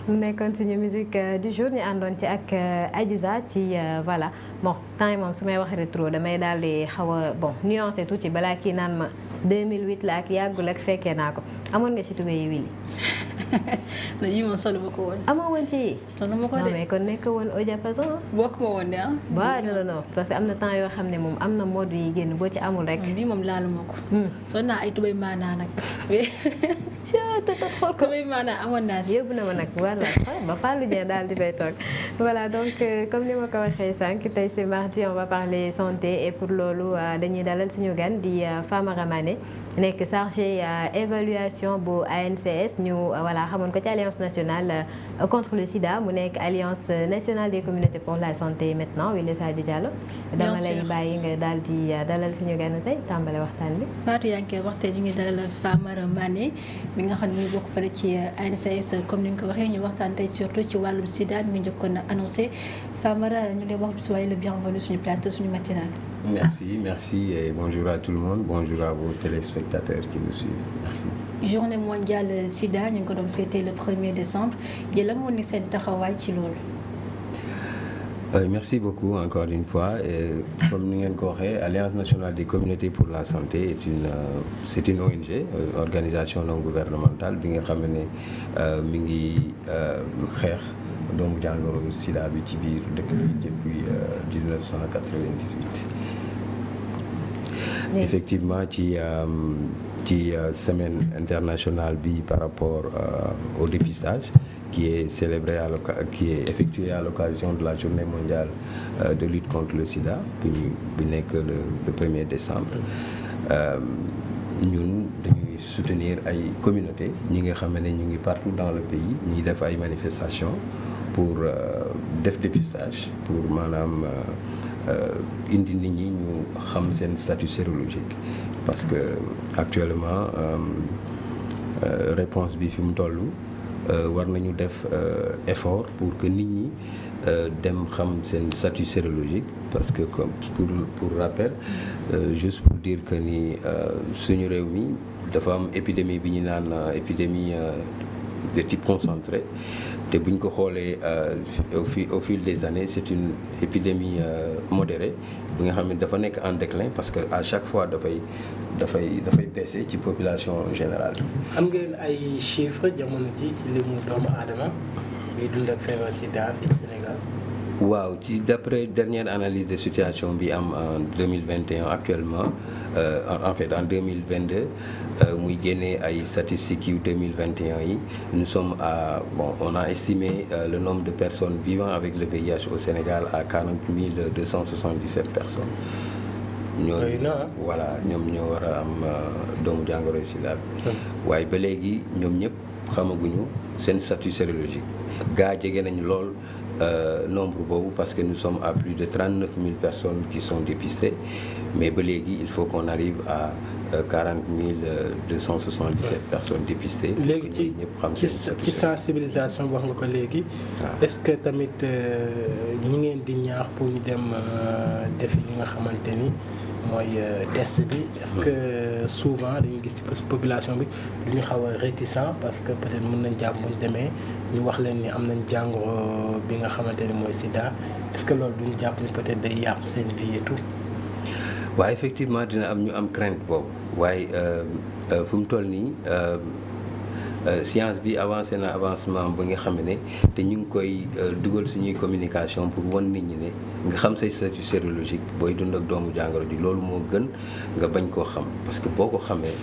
mu nekkoon suñu musique du jour ñu àndoon ci ak Adiouza ci voilà bon temps yi moom su may wax rétro damay daal di xaw a bon nuancé tuuti balaa kii naan ma 2008 la ak yàggul ak fekkee naa ko amoon nga ci tubéy yi Wily. non yii moom solo ma ko woon. amoo woon ci. solo ma ko de non mais kon nekk woon au diapason. bokk ma woon de ah. waaw non parce que am na temps yoo xam ne moom am na mode yi génn boo ci amul rek. bii moom laalu ma ko. soo naa ay tubéy maanaa nag. xool ko tubéy maanaa amoon naa si. yóbbu na ma nag voilà ba Fallou Dieng daal di fay toog voilà donc comme ni ma ko waxee sànq tey c'est mardi on va parler santé et pour loolu dañuy dalal suñu gan di Famara Mané nekk chargé évaluation bu ANCS ñu voilà xamoon ko ci alliance nationale contre le sida mu nekk alliance nationale des communautés pour la santé maintenant Wily Sadio Diallo. dama lay bàyyi nga daal di dalal suñu gan tey tàmbale waxtaan bi. Fatou yaa ngi koy wax tey ñu ngi dalal Famara Mané mi nga xam ne muy bokk fële ci ANCS comme ni nga ko waxee ñu waxtaan tey surtout ci wàllum sida mi ngi njëkkoon a annoncé Famara ñu lay wax soyez le bienvenu suñu plateau suñu matinal. Merci et bonjour à tout le monde, bonjour à vos téléspectateurs qui nous suivent. Merci. Journée mondiale sida ñu ngi ko doon fêter le 1er décembre yéen la moo ni seen taxawaay ci loolu. Merci beaucoup encore une fois et comme ni ngeen ko waxee Alliance nationale des communautés pour la santé c'est une ONG organisation non gouvernementale bi nga xam ne mi ngi xeex doomu jàngoro sida bi ci biir dëkk bi depuis 1998. Effectivement ci semaine internationale bi par rapport au dépistage qui est effectué à l'occasion de la journée mondiale de lutte contre le sida bi nekk le 1er décembre ñun dañuy soutenir ay communautés ñi nga xam ne ñu ngi partout dans le pays ñuy def ay manifestations pour def dépistage pour maanaam indi nit ñi ñu xam seen statut sérologique parce que actuellement réponse bi fi mu toll war nañu def effort pour que nit ñi dem xam seen statut sérologique parce que comme pour rappel juste pour dire que ni suñu réew mi dafa am épidémie bi ñu naan épidémie de type concentré te bu ñu ko xoolee au fil des années c'est une épidémie modérée bi nga xam ne dafa nekk en déclin parce que à chaque fois dafay baisser ci population générale. am ngeen ay chiffres jamono ji ci limu doomu aadama biy dund ak feebar sida fii Sénégal. waaw ci d'après dernière analyse de situation bi am en 2021 actuellement en fait en 2022 muy génnee ay statistiques yu 2021 yi nous sommes on a estimé le nombre de personnes vivant avec le VIH au Sénégal à 40 277 personnes. voilà ñoom ñoo war a am doomu jàngoro sida bi waaye ba léegi ñoom ñëpp xamaguñu seen statut sérologique gaa jege nañ lool nombre boobu parce que nous sommes à plus de 39 000 personnes qui sont dépistées mais ba léegi il faut qu'on arrive à 40 277 personnes dépistées. léegi ci sensibilisation wax nga ko léegi. est-ce que tamit ñi ngeen di ñaax pour ñu dem defi li nga xamante ni mooy test bi. est-ce que souvent dañuy gis ci population bi du ñu xaw a réticent parce que peut-être mën nañ jàpp bu ñu demee ñu wax leen ni am nañ jàngoro bi nga xamante ni mooy sida est-ce que loolu duñu jàpp ni peut-être day yàq seen vie et tout. waaw effectivement dina am ñu am crainte boobu waaye fu mu toll nii science bi avancé na avancement ba nga xam ne te ñu ngi koy dugal suñuy communication pour wan nit ñi ne nga xam say statut sérologique booy dund ak doomu jàngoro ji loolu moo gën nga bañ koo xam parce que boo ko xamee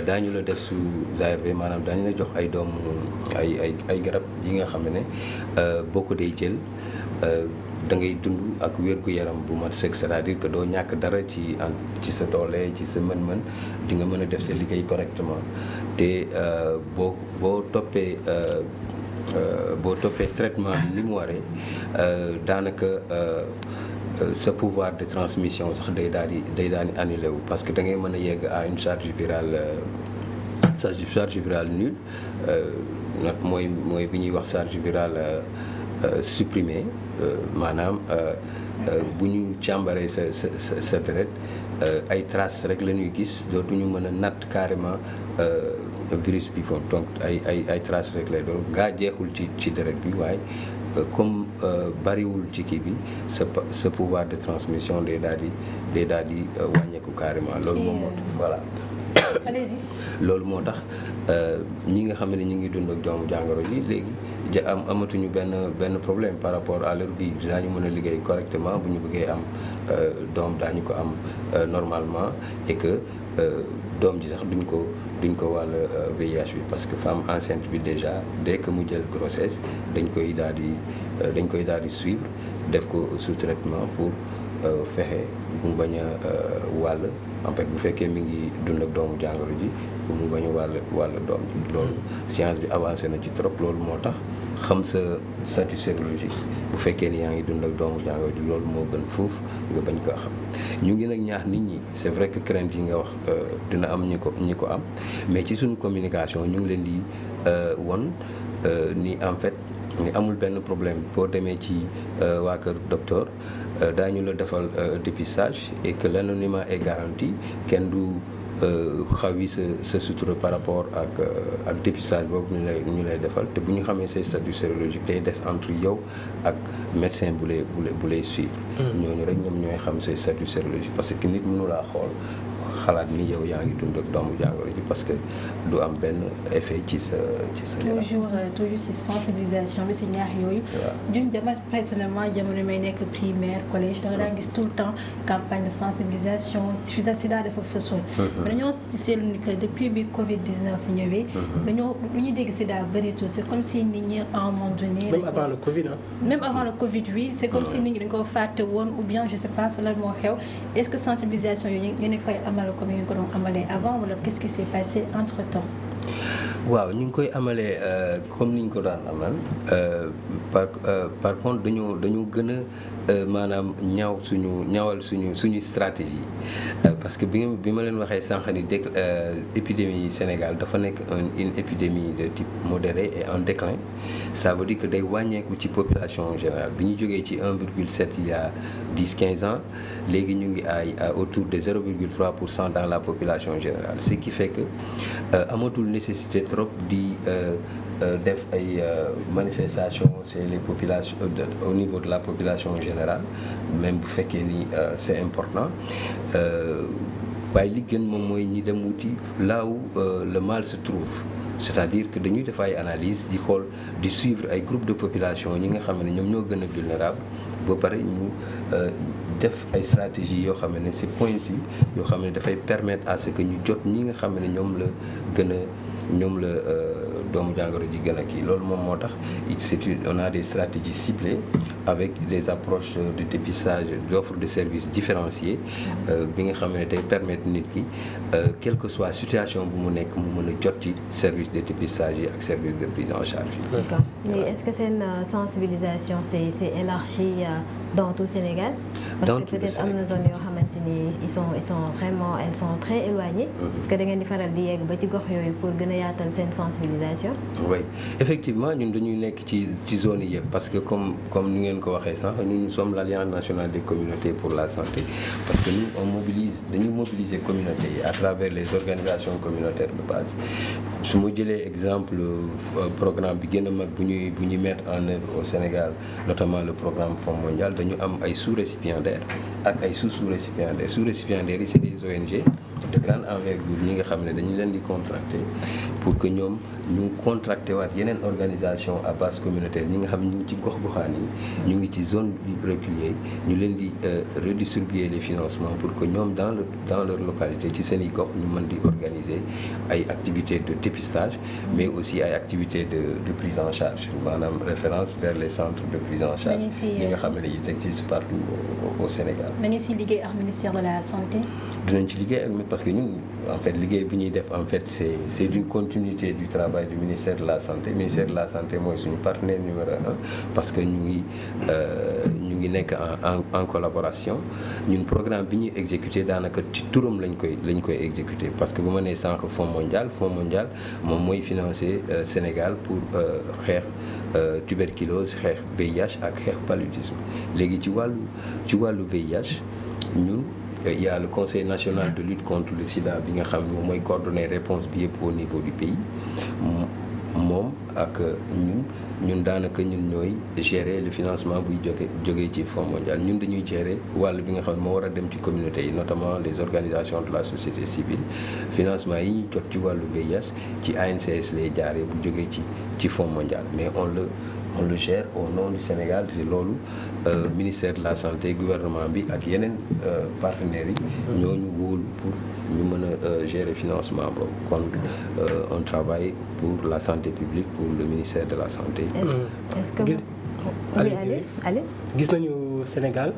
daañu la def sous ARV maanaam daañu la jox ay doomu ay garab yi nga xam ne boo ko dee jël da ngay dund ak wér-gu-yaram bu mat sëkk c'est-à-dire que doo ñàkk dara ci sa doole ci sa mën-mën di nga mën a def sa liggéey correctement te boo toppee traitement ni mu waree daanaka sa pouvoir de transmission sax day daal di annulé wu parce que da ngay mën a yegg à une charge virale nulle nag mooy bi ñuy wax charge virale supprimée maanaam bu ñu càmbaree sa deret ay traces rek la ñuy gis dootuñu mën a natt carrément virus bi foofu donc ay traces rek lay doon gaa jeexul ci deret bi waaye comme bariwul ci kii bi sa pouvoir de transmission day daal di wàññeeku carrément loolu moom moo voilà allez-y. loolu moo tax ñi nga xam ne ñu ngi dund ak doomu jàngoro ji léegi amatuñu benn problème par rapport à leur vie dinañu mën a liggéey correctement bu ñu bëggee am doom daañu ko am normalement et que doom ji sax duñ ko wàll VIH bi parce que femme enceinte bi déjà dès que mu jël grossesse dañ koy daal di suivre def ko sous traitement pour fexe mu bañ a wàll en fait bu fekkee mi ngi dund ak doomu jàngoro ji pour mu bañ a wàll doom ji loolu science bi avancé na ci trop loolu moo tax xam sa statut sérologique bu fekkee ni yaa ngi dund ak doomu jàngoro ji loolu moo gën foofu nga bañ ko xam ñu ngi nag ñaax nit ñi c'est vrai que crainte yi nga wax dina am ñi ko am mais ci suñu communication ñu ngi leen di won ni en fait ni amul benn problème boo demee ci waa kër docteur daañu la defal dépistage et que l'anonymat est garanti kenn du xawi sa sutura par rapport ak dépistage boobu ñu lay defal te bu ñu xamee say statut sérologique day des entre yow ak médecin bu lay suivre ñooñu rek ñoom ñooy xam say statut sérologique parce que nit mënu laa xool xalaat ni yow yaa ngi dund ak doomu jàngoro ji parce que du am benn effet ci sa toujours si sensibilisation bi si ñaax yooyu. ñun jamono personnellement jamono may nekk primaire collège da nga daan gis tout le temps campagne de sensibilisation sida dafa fësoon. mais dañoo seetlu ni que depuis bi Covid 19 ñëwee. dañoo lu ñuy dégg sida bëritul c'est comme si nit ñi à un moment donné. même avant le Covid même avant le Covid oui c'est comme si nit ñi dañu ko fàtte woon ou bien je sais pas fa lan moo xew est-ce que sensibilisation yooyu ñu ngi koy amal comme ni ñu ko doon amalee avant wala qu'est-ce qui s'est passé entre-temps. waaw ñu ngi koy amalee comme ni ñu ko daan amal par contre dañoo gën a maanaam ñawal suñu stratégie parce que bi ma leen waxee sànq ni épidémie Sénégal dafa nekk une épidémie de type modéré et en déclin ça veut dire que day wàññeeku ci population générale bi ñu jógee ci 1,7 il y a 10-15 ans léegi ñu ngi ay autour de 0,3% dans la population générale ce qui fait que amatul nécessité trop di def ay manifestations chez les populations au niveau de la population générale même bu fekkee ni c'est important waaye li gën moom mooy ñi dem wuti là où le mal se trouve c'est-à-dire que dañuy def ay analyse di xool di suivre ay groupes de population ñi nga xam ne ñoom ñoo gën a vulnérable ba pare ñu def ay stratégies yoo xam ne c'est pointu yoo xam ne dafay permettre à ce que ñu jot ñi nga xam ne ñoom la doomu jàngoro ji gën a kii loolu moom moo tax on a des stratégies ciblées avec des approches de dépistage d'offres de services différenciées bi nga xam ne day permettre nit ki quelle que soit situation bu mu nekk mu mën a jot ci service de dépistage yi ak service de prise en charge yi. D'accord. Mais est-ce que seen sensibilisation c'est élargi dans tout Sénégal? Parce que peut-être am na zone yoo xamante ni elles sont très éloignées. Est-ce que da ngeen di faral di yegg ba ci gox yooyu pour gën a yaatal seen sensibilisation? Oui effectivement ñun dañuy nekk ci zone yi yëpp parce que comme ni ngeen ko waxee sax nous sommes l'Alliance nationale des communautés pour la santé parce que nous dañuy mobiliser communautés yi à travers les organisations communautaires de base su ma jëlee exemple programme bi gën a mag bu ñuy mettre en œuvre au Sénégal notamment le programme Fonds mondial dañu am ay sous-récipiendaires ak ay sous-récipiendaires sous-récipiendaires yi c'est des ONG de grande envergure ñi nga xam ne dañu leen di contracter pour que ñoom ñu contracté waat yeneen organisation à base communautaire ñi nga xam ne ñu ngi ci gox-goxaan yi ñu ngi ci zone reculée ñu leen di redistribuer les financements pour que ñoom dans leur localité ci seen i gox ñu mën di organiser ay activités de dépistage mais aussi ay activités de prise en charge maanaam référence vers les centres de prise en charge ñi nga xam ne ils existent partout au Sénégal. da ngeen si liggéey ak ministère de la santé. dinañ ci liggéey ak parce que ñun en fait liggéey bi ñuy def en fait c'est une continuité du travail du ministère de la santé ministère de la santé mooy suñu partenaire numéro 1 parce que ñu ngi nekk en collaboration ñun programme bi ñuy exécuter daanaka ci turam lañ koy exécuter parce que bu ma nee sànq Fonds mondial moom mooy financer Sénégal pour xeex tuberculose xeex VIH ak xeex paludisme léegi ci wàllu VIH ñun il y a le Conseil national de lutte contre le sida bi nga xam ne moom mooy coordonner réponse bi yëpp au niveau du pays moom ak ñun daanaka ñun ñooy gérer le financement buy jógee ci Fonds mondial ñun dañuy gérer wàll bi nga xam ne moo war a dem ci communauté yi notamment les organisations de la société civile financement yi ñuy jot ci wàllu VIH ci ANCS lay jaaree bu jógee ci Fonds mondial mais on le gère au nom du Sénégal te loolu ministère de la santé gouvernement bi ak yeneen partenaires yi ñooñu wóolu pour ñu mën a gérer financement boobu kon on travaille pour la santé publique pour le ministère de la santé. Est-ce que allez gis nañu Sénégal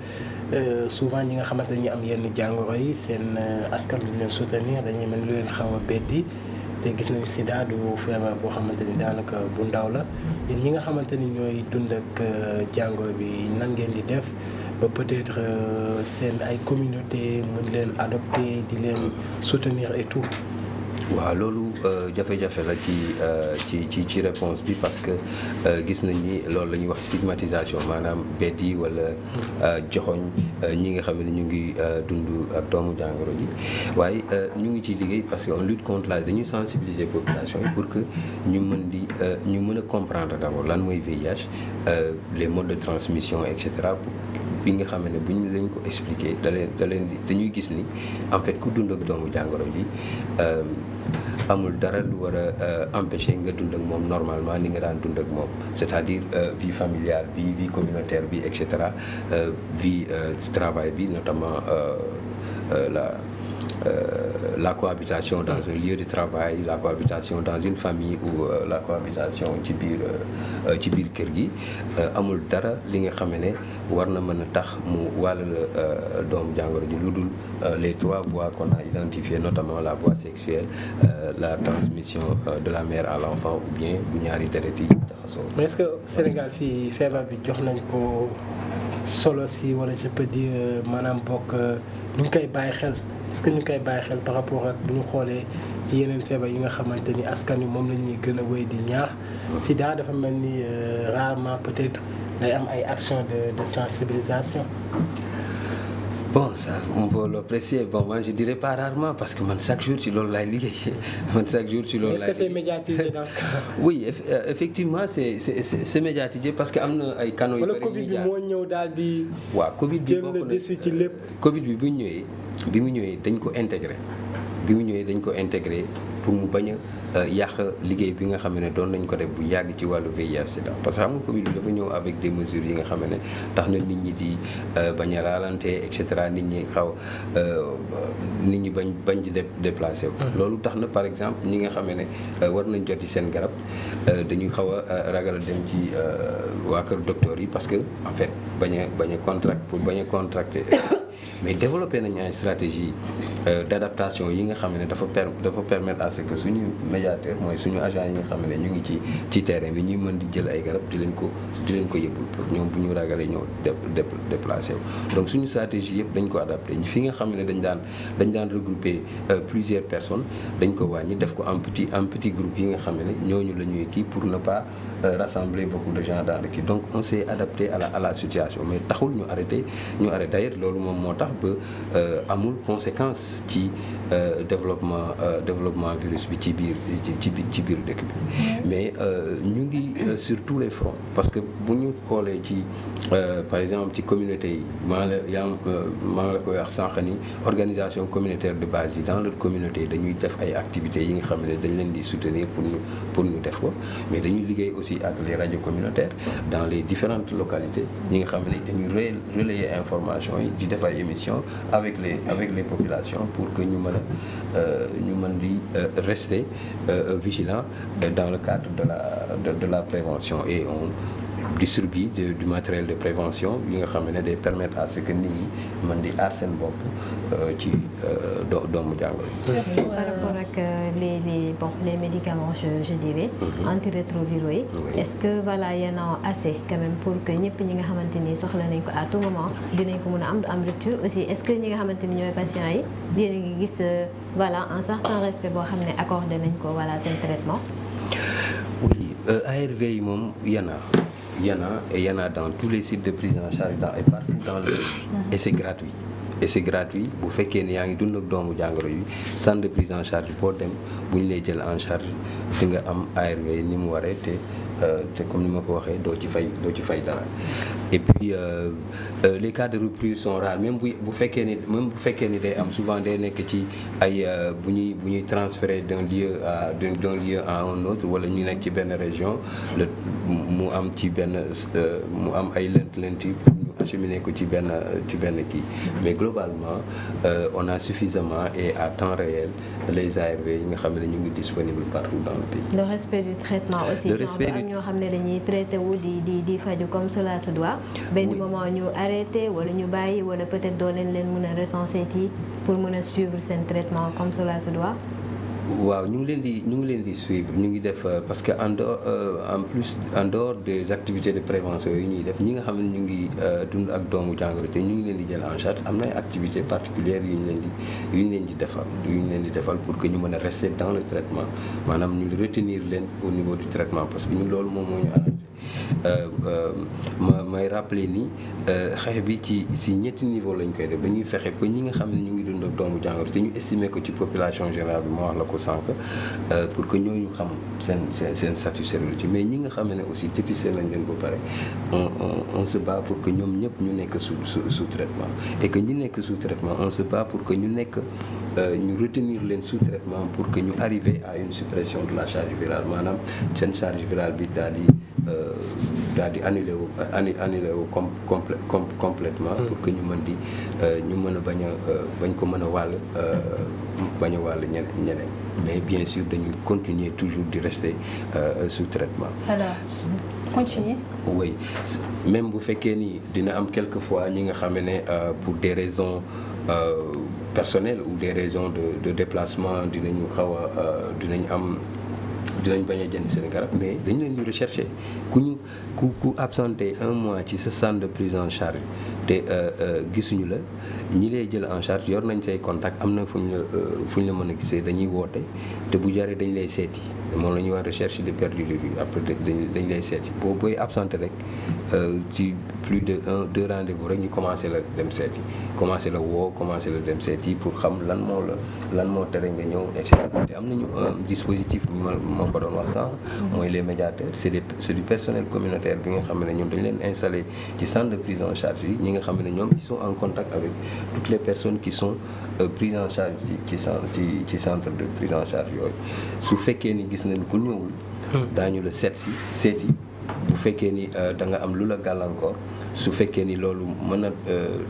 souvent ñi nga xamante ne ñu am yenn jàngoro yi seen askan bi ñu leen soutenir dañuy mel lu leen xaw a beddi te gis nañu sida du feebar boo xamante ni daanaka bu ndaw la yéen ñi nga xamante ni ñooy dund ak jàngoro bi nan ngeen di def ba peut-être seen ay communauté mën leen adopter di leen soutenir et tout. waaw loolu jafe-jafe la ci réponse bi parce que gis nañ ni loolu la ñuy wax stigmatisation maanaam beddi wala joxoñ ñi nga xam ne ñu ngi dund ak doomu jàngoro ji waaye ñu ngi ciy liggéey parce que on lutte contre la dañuy sensibiliser population yi pour que ñu mën a comprendre d'abord lan mooy VIH les modes de transmission et cetera bi nga xam ne bu ñu leen ko expliquer dañuy gis ni en fait ku dund ak doomu jàngoro ji amul dara lu war a empêcher nga dund ak moom normalement ni nga daan dund ak moom c'est-à-dire vie familiale bi vie communautaire bi et cetera vie travail bi notamment la cohabitation dans un lieu de travail, la cohabitation dans une famille ou la cohabitation ci biir kër gi amul dara li nga xam ne war na mën a tax mu wàll la doomu jàngoro ji lu dul les 3 voies qu'on a identifiées notamment la voie sexuelle la transmission de la mère à l'enfant ou bien bu ñaari deret yi taxasoo. Mais est-ce que Sénégal fii feebar bi jox nañ ko solo si wala je peux dire maanaam bokk ñu ngi koy bàyyi xel. Est-ce que ñu koy bàyyi xel par rapport ak bu ñu xoolee ci yeneen feebar yi nga xamante ni askan wi moom la ñuy gën a wéy di ñaax sida dafa mel ni rarement peut-être day am ay actions de sensibilisation. Bon, ça, on peut l'apprécier. Bon, moi, je dirais pas rarement parce que man, chaque jour, tu l'as lié. Est-ce que c'est médiatisé dans ce cas? Oui, effectivement, c'est médiatisé parce que am na ay canaux yu bari. Wala Covid bi moo ñëw daal di. waaw Covid bi bokk na ci lépp. Covid bi bi mu ñëwee dañ ko intégré pour mu bañ a yàq liggéey bi nga xam ne doon nañ ko def bu yàgg ci wàllu VIH sida parce que xam nga Covid bi dafa ñëw avec des mesures yi nga xam ne tax na nit ñi di bañ a laalante et cetera nit ñi bañ di déplacé wu. loolu tax na par exemple ñi nga xam ne war nañ jot ci seen garab dañuy xaw a ragal dem ci waa kër docteur yi parce que en fait bañ a contracter mais développé nañu ay stratégie d'adaptation yi nga xam ne dafa permettre à ce que suñu médiateur mooy suñu agent yi nga xam ne ñu ngi ci terrain bi ñuy mën di jël ay garab di leen ko yëbbul pour ñoom bu ñu ragalee ñëw déplacé wu. donc suñu stratégie yëpp dañ ko adapté fi nga xam ne dañ daan regrouper plusieurs personnes dañ ko wàññi def ko en petit groupe yi nga xam ne ñooñu la ñuy kii pour ne pas rassembler beaucoup de gens dans le kii donc on s'est adapté à la situation mais taxul ñu arrêté d'ailleurs loolu moom moo tax ba amul conséquence ci développement virus bi ci biir dëkk bi mais ñu ngi sur tous les fronts parce que bu ñu xoolee ci par exemple ci communauté yi maa ngi la koy wax sànq ni organisation communautaire de base yi dans leur communauté dañuy def ay activités yi nga xam ne dañ leen di soutenir pour ñu def ko mais dañuy liggéey aussi ak les radios communautaires dans les différentes localités ñi nga xam ne dañuy relayer information yi di def ay émissions avec les populations pour que ñu mën di rester vigilants dans le cadre de la prévention et on distribue du matériel de prévention yi nga xam ne day permettre à ce que nit ñi mën di aar seen bopp ci doomu jàngoro yi. Par rapport ak les médicaments je dirais antirétroviraux yi. Est-ce que voilà y en a assez quand même pour que ñëpp ñi nga xamante ni soxla nañ ko à tout moment dinañ ko mën a am rupture aussi est-ce que ñi nga xamante ni ñooy patients yi yéen a ngi gis voilà un certain respect boo xam ne accordé nañ ko voilà seen traitement. Oui, ARV yi moom y en a dans tous les sites de prise en charge et partout dans le pays et c'est gratuit. et c'est gratuit bu fekkee ne yaa ngi dund ak doomu jàngoro yi centre de prise en charge boo dem bu ñu lay jël en charge di nga am ARV ni mu waree te comme ni ma ko waxee doo ci fay dara et puis les cas de rupture sont rares même bu fekkee ni day am souvent day nekk ci ay bu ñuy transférer d'un lieu à un autre wala ñu nekk ci benn région mu am ay lënt yi acheminé ko ci benn kii mais globalement on a suffisamment et à temps réel les ARV yi nga xam ne ñu ngi disponible partout dans le pays. Le respect du traitement aussi. Le respect am ñoo xam ne dañuy traité wu di faju comme cela se doit. benn moment ñu arrêté wala ñu bàyyi wala peut-être doo leen mën a recenser ci pour mën a suivre seen traitement comme cela se doit. waaw ñu ngi leen di suivre ñu ngi def parce que en dehors des activités de prévention yi ñuy def ñi nga xam ne ñu ngi dund ak doomu jàngoro te ñu ngi leen di jël en charge am na ay activités particulières yu ñu leen di defal pour que ñu mën a rester dans le traitement maanaam ñu retenir leen au niveau du traitement parce que ñun loolu moom moo ñu arrangé may rappeler ni xeex bi ci ñetti niveau lañ koy def dañuy fexe ba ñi nga xam ne ñu ngi dund ak doomu jàngoro te ñu estimer ko ci population générale bi ma wax la ko sànq pour que ñooñu xam seen statut sérologique mais ñi nga xam ne aussi dépisté lañ leen ba pare on se bat pour que ñoom ñëpp ñu nekk sous traitement et que ñi nekk sous traitement on se bat pour que ñu nekk ñu retenir leen sous traitement pour que ñu arriver à une suppression de la charge virale maanaam seen charge virale bi daal di annulé wu complètement pour que ñu mën a bañ ko mën a wàll ñeneen mais bien sûr dañuy continuer toujours di rester sous traitement. Alors, continuer. Oui, même bu fekkee ni dina am quelquefois ñi nga xam ne pour des raisons personnelles ou des raisons de déplacement dinañ bañ a jënd seen garab mais dañu leen di rechercher ku absenté un mois ci sa centre de prise en charge te gisuñu la ñi lay jël en charge yor nañ say contact am na fu ñu la mën a gisee dañuy woote te bu jaree dañ lay seeti moom la ñuy wax recherche de perdu de vue après dañ lay seeti booy absenté rek ci plus de 2 rendez-vous rek ñu commencé la dem seeti commencé la dem seeti pour xam lan moo tere nga ñëw et cetera te am nañu dispositif moo ko doon wax sànq mooy les médiateurs c'est du personnel communautaire bi nga xam ne ñoom dañ leen installé ci centre de prise en charge yi ñi nga xam ne ñoom ils sont en contact avec toutes les personnes qui sont prises en charge ci centre de prise en charge yooyu su fekkee ni gis nañ ku ñëwul daañu la seeti bu fekkee ni da nga am lu la gàllankoor su fekkee ni loolu mën a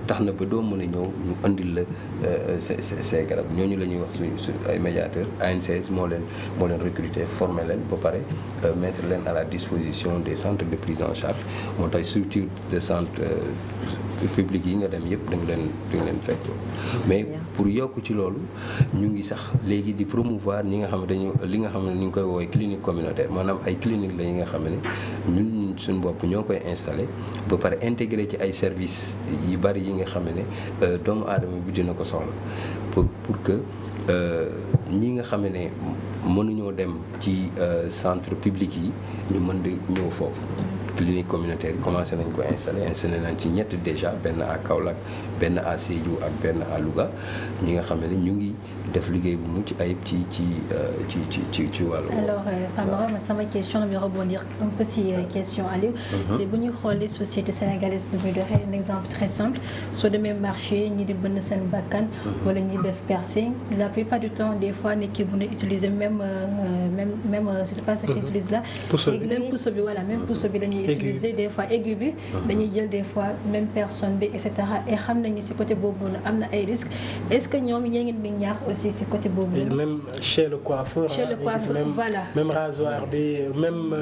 tax na ba doo mën a ñëw ñu andil la say garab ñooñu la ñuy wax suñu ay médiateurs ANCS moo leen recruter former leen ba pare mettre leen à la disposition des centres de prise en charge moo tax structure de centre public yi nga dem yëpp da nga leen fekk mais pour yokk ci loolu ñu ngi sax léegi di promouvoir ñi nga xam ne li nga xam ne ñu ngi koy woowee clinique communautaire maanaam ay clinique la yi nga xam ne ñun suñu bopp ñoo koy installé ba pare intégré ci ay services yu bari yi nga xam ne doomu aadama bi dina ko soxla pour que ñi nga xam ne mënuñoo dem ci centre public yi ñu mën di ñëw foofu. clinique communautaire yi commencé nañ ko installé nañ ci ñett déjà benn à Kaolack benn à Sédhiou ak benn à Louga ñi nga xam ne ñu ngi def liggéey bu mucc ayib ci wàllu. alors Famara man sama question la muy rebondir un peu si question Aliou. te bu ñuy xoolee société sénégalaise du muy doxee un exemple très simple soo demee marché ñi di bënn seen bakkan. wala ñi def piercing la plupart du temps des fois nit ki bu ne utiliser même je sais pas ce qu'ils utilisent là. même puso bi voilà même puso bi dañuy utiliser des fois aigu bi dañuy jël des fois même personne bi et cetera et xam nañu ci côté boobu noonu am na ay risques est-ce que ñoom yéen ngi di ñaax aussi ci côté boobu noonu. même chez le coiffeur. Voilà. même rasoir bi même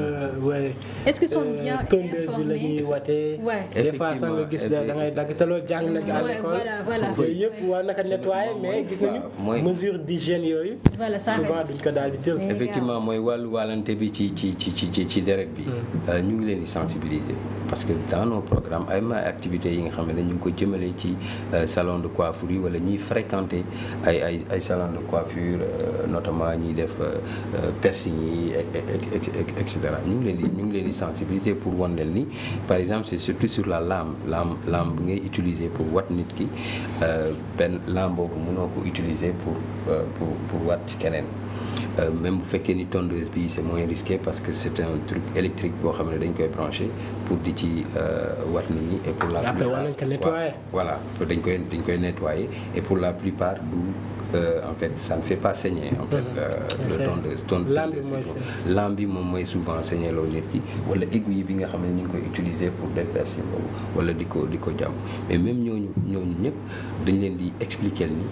ouais. est-ce qu'ils sont bien tondeuse informés bi la ñuy watee. des fois sax nga gis da ngay dagg te loolu jàng nañu à l'école. voilà yooyu yëpp war naka nettoyer mais gis nañu mesure d'hygiène yooyu. voilà ça souvent duñ ko daal di jël. effectivement mooy wàllante bi ci deret bi. ñu ngi leen di sensibiliser parce que dans nos programmes ay ma activités yi nga xam ne ñu ngi ko jëmale ci salon de coiffure yi wala ñuy fréquenter ay salon de coiffure notamment ñuy def piercing yi et cetera ñu ngi leen di sensibiliser pour wan leen ni par exemple c'est surtout sur la lame bi ngay utiliser pour wat nit ki benn lame boobu mënoo ko utiliser pour wat ci keneen même bu fekkee ni tondeuse bi c'est moins risqué parce que c'est un truc électrique boo xam ne dañ koy brancher pour di ci wat nit ñi et pour la plupart voilà dañ koy nettoyer et pour la plupart en fait ça ne fait pas saigner en fait le tondeuse lampe bi moom mooy souvent saigner loo nit ki wala aiguille bi nga xam ne ñu ngi koy utiliser pour des piercings boobu wala di ko jàmm mais même ñooñu ñëpp dañ leen di expliquer ni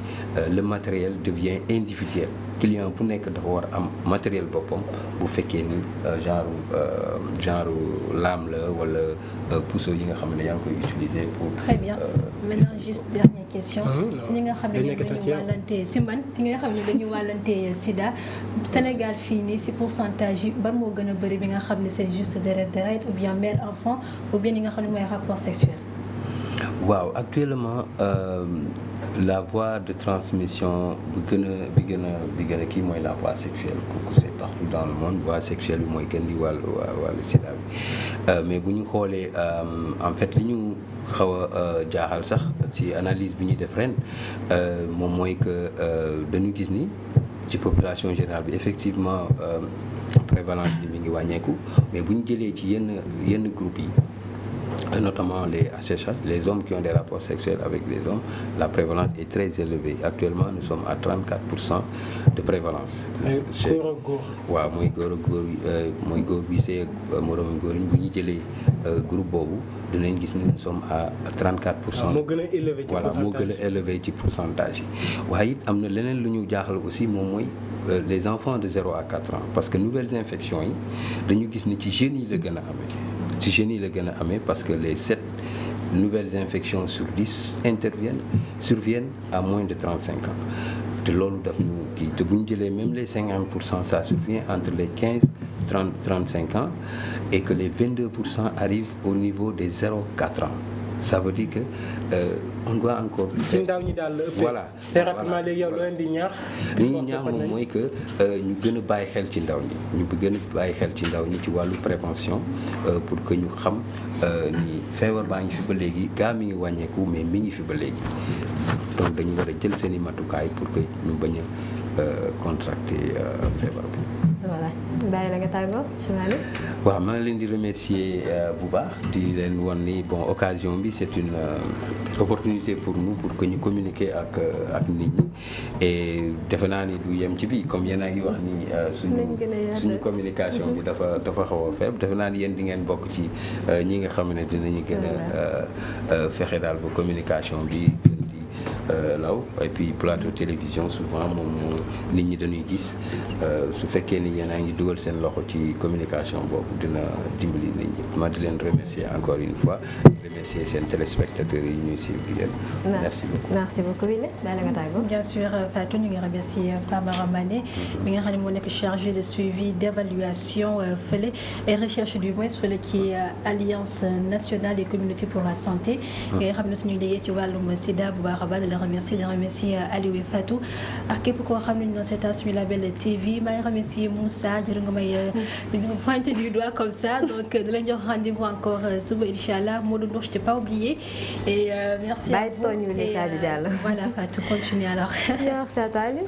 le matériel devient individuel client bu nekk dafa war am matériel boppam bu fekkee ni genre lame la wala puceau yi nga xam ne yaa ngi koy utiliser pour. Très bien maintenant juste dernière question. si ñi nga xam ne dañu wàllante si nga xam ne dañu wàllante sida Sénégal fii nii si pourcentage yi ban moo gën a bëri bi nga xam ne c'est juste deret ou bien mère enfant ou bien li nga xam ne mooy rapport sexuel. waaw actuellement la voie de transmission bi gën a kii mooy la voie sexuelle kooku c'est partout dans le monde voie sexuelle bi mooy gën di wàllu sida bi mais bu ñu xoolee en fait li ñu xaw a jaaxal sax ci analyse bi ñuy def ren moom mooy que dañu gis ni ci population générale bi effectivement prévalence bi mi ngi wàññeeku mais bu ñu jëlee ci yenn groupes yi notamment les HSH, les hommes qui ont des rapports sexuels avec des hommes, la prévalence est très élevée. Actuellement, nous sommes à 34% de prévalence. waaw mooy góor bi see moroom góor yi bu ñu jëlee groupe boobu dinañ gis ni nous sommes à 34%. moo gën a élevé ci pourcentage voilà moo gën a élevé ci pourcentage yi. waaye it am na leneen lu ñu jaaxal aussi moom mooy les enfants de 0 à 4 ans parce que nouvelles infections yi dañu gis ni ci jeunes yi la gën a amee. ci jeunes yi la gën a amee parce que les 7 nouvelles infections sur 10 surviennent à moins de 35 ans te loolu daf ñu kii te bu ñu jëlee même les 50% ça survient entre les 35 ans et que les 22% arrivent au niveau des 0-4 ans ça veut dire que on doit encore. ci ndaw ñi daal la ëppee. voilà très rapidement léegi yow loo leen di ñaax. li ñuy ñaax moom mooy que ñu gën a bàyyi xel ci ndaw ñi ñu gën a bàyyi xel ci ndaw ñi ci wàllu prévention pour que ñu xam ni feebar baa ngi fi ba léegi gaa mi ngi wàññeeku mais mi ngi fi ba léegi donc dañu war a jël seen i matukaay pour que ñu bañ a contracter feebar bi. voilà bàyyi la nga tàggoo Chimane. waaw maa ngi leen di remercier bu baax di leen wan ni bon occasion bi c'est une opportunité pour nous pour que ñu communiquer ak nit ñi et defe naa ni du yem ci bi comme yéen a ngi wax ni suñu communication bi dafa xaw a faible defe naa ni yéen di ngeen bokk ci ñi nga xam ne dinañu gën a fexe daal ba communication bi law et puis plateau télévision souvent moom nit ñi dañuy gis su fekkee ni yéen a ngi dugal seen loxo ci communication boobu dina dimbali nit ñi ma di leen remercier encore une fois remercier seen téléspectateurs yi ñuy suivre yéen. merci beaucoup merci beaucoup Wile daal nga tàggoo. bien sûr Fatou ñu ngi remercier Famara Mané mi nga xam ne moo nekk chargé de suivi d'évaluation fële et recherche du moins fële ci alliance nationale des communautés pour la santé. nga xam ne suñu liggéey ci wàllum sida bu baax a baax di remercier Aliou et Fatou ak képp koo xam ne ñu doon seetaan suñu label TV maa ngi remercier Moussa jërë nga may pointer du doigt comme ça donc di leen jox rendez-vous encore suba inchallah Modou Ndour je t'ai pas oublié et merci à vous et voilà Fatou continue alors. merci à toi Aliou.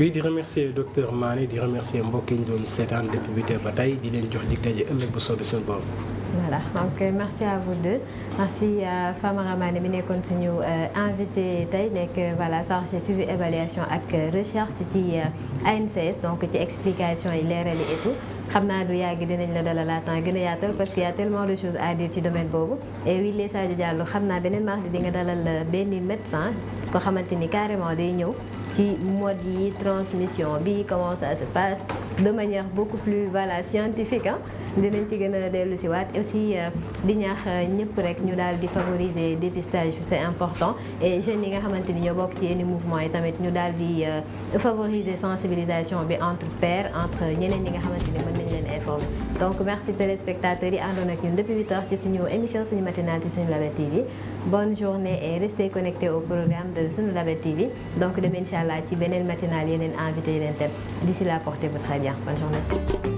oui di remercier docteur Mané di remercier mbokk yi ñu doon seetaan depuis 8 heures ba tey di leen jox dig daje ëllëg bu soobee suñu borom. voilà donc merci à vous deux merci à Famara Mané mi nekkoon suñu invité tey nekk voilà chargé suivi évaluation ak recherche ci ANCS donc ci explication yi leeral yi et tout xam naa du yàgg dinañ la dalalaat gën a yaatal parce qu'il y a tellement de choses à dire ci domaine boobu et Wile Sadio Diallo xam naa beneen mardi di nga dalal benn médecin ko xamante ni carrément day ñëw ci mode yi transmission bi comment ça se passe de manière beaucoup plus voilà scientifique ah dinañ ci gën a dellu si waat aussi di ñaax ñëpp rek ñu daal di favoriser dépistage bi c'est important et jeunes yi nga xamante ni ñoo bokk ci yenn mouvement yi tamit ñu daal di favoriser sensibilisation bi entre pairs entre ñeneen ñi nga xamante ni mën nañ leen informer donc merci téléspectateurs yi àndoon ak ñun depuis 8 heures ci suñu émission suñu matinale ci suñu Label TV bonne journée et restez connectés au programme de suñu Label TV donc dem incha allah ci beneen matinale yeneen invité yeneen thème d'ici là portez-vous très bien bonne journée